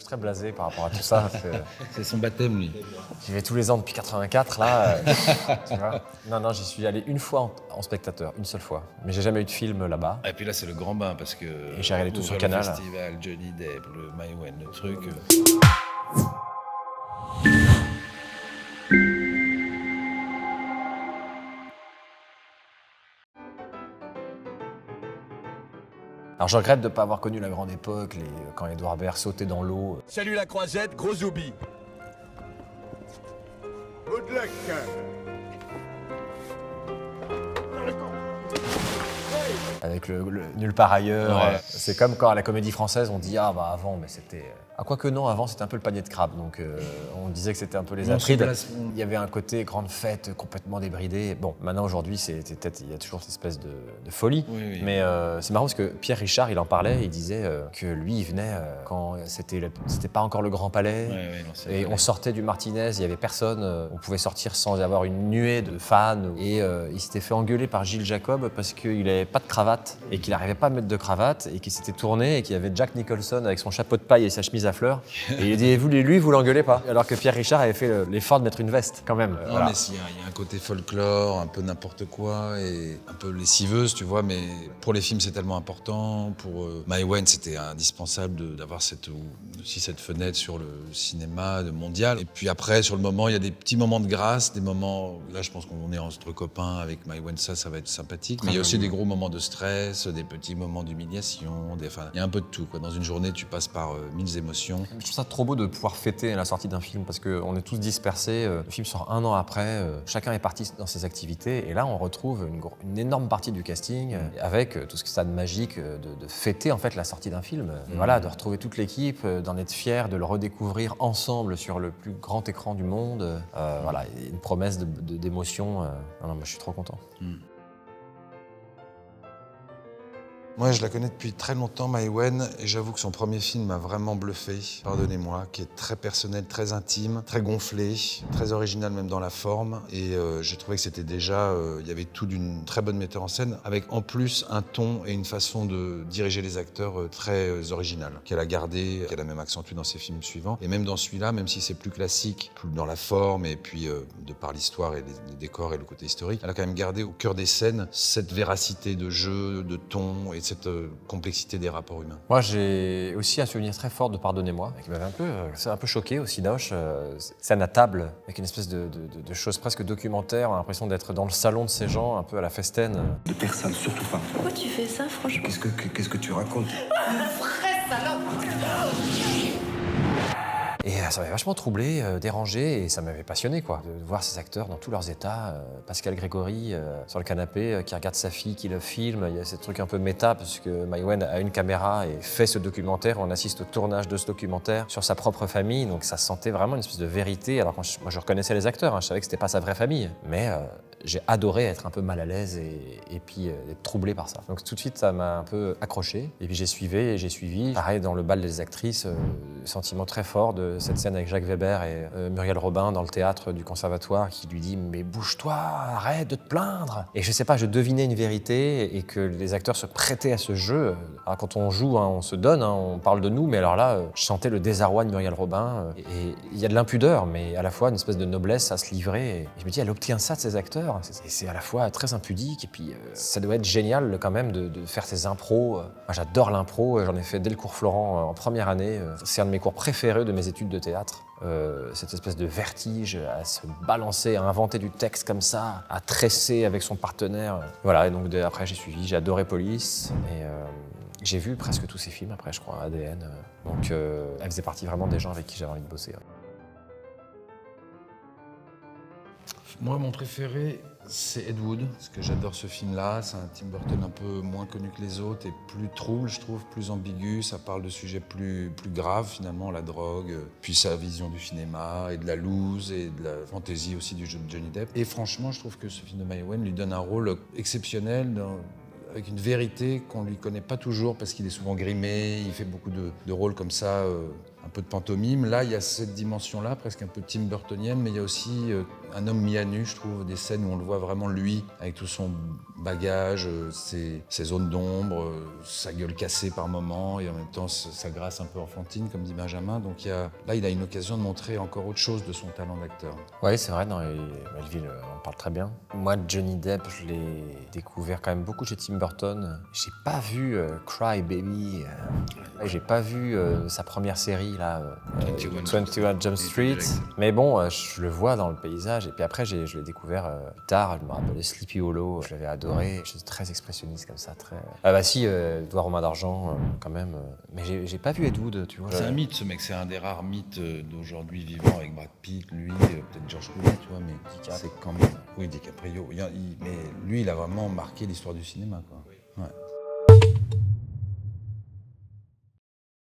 suis très blasé par rapport à tout ça. C'est son baptême, lui. J'y vais tous les ans depuis 84, là. Tu vois. Non, j'y suis allé une fois en spectateur, une seule fois. Mais j'ai jamais eu de film là-bas. Et puis là, c'est le grand bain, parce que... Et j'ai regardé tout sur le Canal. festival, Johnny Depp, le Maïwenn, le truc... Alors je regrette de ne pas avoir connu la grande époque, quand Édouard Baird sautait dans l'eau. Salut la croisette, gros zoubi. Good luck. Avec le Nulle part ailleurs. Ouais. C'est comme quand à la Comédie Française on dit ah bah avant mais c'était... Ah quoique non, avant c'était un peu le panier de crabe, donc on disait que c'était un peu les Atrides. Il y avait un côté grande fête complètement débridé. Bon, maintenant aujourd'hui il y a toujours cette espèce de folie. Oui. Mais c'est marrant parce que Pierre Richard il en parlait, il disait que lui il venait quand c'était pas encore le Grand Palais. Ouais, non, c'est Et vrai. on sortait du Martinez, il y avait personne, on pouvait sortir sans avoir une nuée de fans. Et il s'était fait engueuler par Gilles Jacob parce qu'il n'avait pas de cravate et qu'il n'arrivait pas à mettre de cravate et qu'il s'était tourné et qu'il y avait Jack Nicholson avec son chapeau de paille et sa chemise à fleurs. Et il a dit, lui, vous l'engueulez pas. Alors que Pierre Richard avait fait l'effort de mettre une veste quand même. Non, Voilà. mais il y a un côté folklore, un peu n'importe quoi, et un peu lessiveuse, tu vois, mais pour les films, c'est tellement important. Pour Maïwenn, c'était indispensable d'avoir cette fenêtre sur le cinéma mondial. Et puis après, sur le moment, il y a des petits moments de grâce, des moments... Là, je pense qu'on est entre copains avec Maïwenn, ça va être sympathique. Mais il y a aussi des gros moments de stress, des petits moments d'humiliation. Enfin, il y a un peu de tout, quoi. Dans une journée, tu passes par 1000 émotions. Je trouve ça trop beau de pouvoir fêter la sortie d'un film parce qu'on est tous dispersés. Le film sort un an après, chacun est parti dans ses activités et là on retrouve une énorme partie du casting avec tout ce que ça a de magique de fêter en fait la sortie d'un film. Et voilà, de retrouver toute l'équipe, d'en être fier, de le redécouvrir ensemble sur le plus grand écran du monde. Voilà, et une promesse d'émotion. Non, moi je suis trop content. Moi, je la connais depuis très longtemps, Maïwenn, et j'avoue que son premier film m'a vraiment bluffé, pardonnez-moi, qui est très personnel, très intime, très gonflé, très original même dans la forme. Et j'ai trouvé que c'était déjà, il y avait tout d'une très bonne metteur en scène, avec en plus un ton et une façon de diriger les acteurs très originale, qu'elle a gardé, qu'elle a même accentué dans ses films suivants. Et même dans celui-là, même si c'est plus classique, plus dans la forme, et puis de par l'histoire et les décors et le côté historique, elle a quand même gardé au cœur des scènes cette véracité de jeu, de ton, et cette complexité des rapports humains. Moi, j'ai aussi un souvenir très fort de Pardonnez-moi, qui m'avait un peu choqué au Cinoche. Scène à table, avec une espèce de choses presque documentaires. On a l'impression d'être dans le salon de ces gens, un peu à la Festen. De personne, surtout pas. Pourquoi tu fais ça, franchement? Qu'est-ce que tu racontes? Et ça m'avait vachement troublé, dérangé, et ça m'avait passionné, quoi. De voir ces acteurs dans tous leurs états. Pascal Grégory, sur le canapé, qui regarde sa fille, qui le filme. Il y a ces trucs un peu méta, parce que Maïwenn a une caméra et fait ce documentaire. On assiste au tournage de ce documentaire sur sa propre famille, donc ça sentait vraiment une espèce de vérité. Alors moi, je reconnaissais les acteurs, je savais que c'était pas sa vraie famille. Mais j'ai adoré être un peu mal à l'aise et puis être troublé par ça. Donc tout de suite, ça m'a un peu accroché. Et puis j'ai suivi. Pareil, dans le bal des actrices, sentiment très fort de cette scène avec Jacques Weber et Muriel Robin dans le théâtre du conservatoire qui lui dit « Mais bouge-toi, arrête de te plaindre !» Et je sais pas, je devinais une vérité et que les acteurs se prêtaient à ce jeu. Alors quand on joue, on se donne, on parle de nous, mais alors là, je sentais le désarroi de Muriel Robin. Et il y a de l'impudeur, mais à la fois une espèce de noblesse à se livrer. Et je me dis, elle obtient ça de ses acteurs. C'est à la fois très impudique et puis ça doit être génial quand même de faire ces impros. Moi j'adore l'impro, j'en ai fait dès le cours Florent en première année. C'est un de mes cours préférés de mes études de théâtre. Cette espèce de vertige à se balancer, à inventer du texte comme ça, à tresser avec son partenaire. Voilà, et donc après j'ai suivi, j'ai adoré Police et j'ai vu presque tous ses films après, je crois, ADN. Donc elle faisait partie vraiment des gens avec qui j'avais envie de bosser. Ouais. Moi, mon préféré, c'est Ed Wood, parce que j'adore ce film-là. C'est un Tim Burton un peu moins connu que les autres et plus trouble, je trouve, plus ambigu. Ça parle de sujets plus graves, finalement, la drogue, puis sa vision du cinéma et de la loose et de la fantaisie aussi du jeu de Johnny Depp. Et franchement, je trouve que ce film de Maïwenn lui donne un rôle exceptionnel avec une vérité qu'on lui connaît pas toujours parce qu'il est souvent grimé, il fait beaucoup de rôles comme ça, un peu de pantomime. Là, il y a cette dimension-là, presque un peu Tim Burtonienne, mais il y a aussi un homme mis à nu, je trouve, des scènes où on le voit vraiment lui, avec tout son bagages, ses zones d'ombre, sa gueule cassée par moments, et en même temps sa grâce un peu enfantine, comme dit Benjamin. Donc là, il a une occasion de montrer encore autre chose de son talent d'acteur. Oui, c'est vrai, dans Melville, on parle très bien. Moi, Johnny Depp, je l'ai découvert quand même beaucoup chez Tim Burton. J'ai pas vu Cry Baby, j'ai pas vu sa première série, là, 21 Jump Street. Mais bon, je le vois dans le paysage. Et puis après, je l'ai découvert plus tard. Je me rappelle de Sleepy Hollow, je l'avais adoré. Je suis très expressionniste comme ça, très... Ah bah si, Edouard Romain d'Argent, quand même. Mais j'ai pas vu Ed Wood, tu vois. C'est un mythe, ce mec, c'est un des rares mythes d'aujourd'hui vivant, avec Brad Pitt, lui, peut-être George Clooney, tu vois, mais c'est quand même... Oui, DiCaprio. Mais lui, il a vraiment marqué l'histoire du cinéma, quoi. Ouais.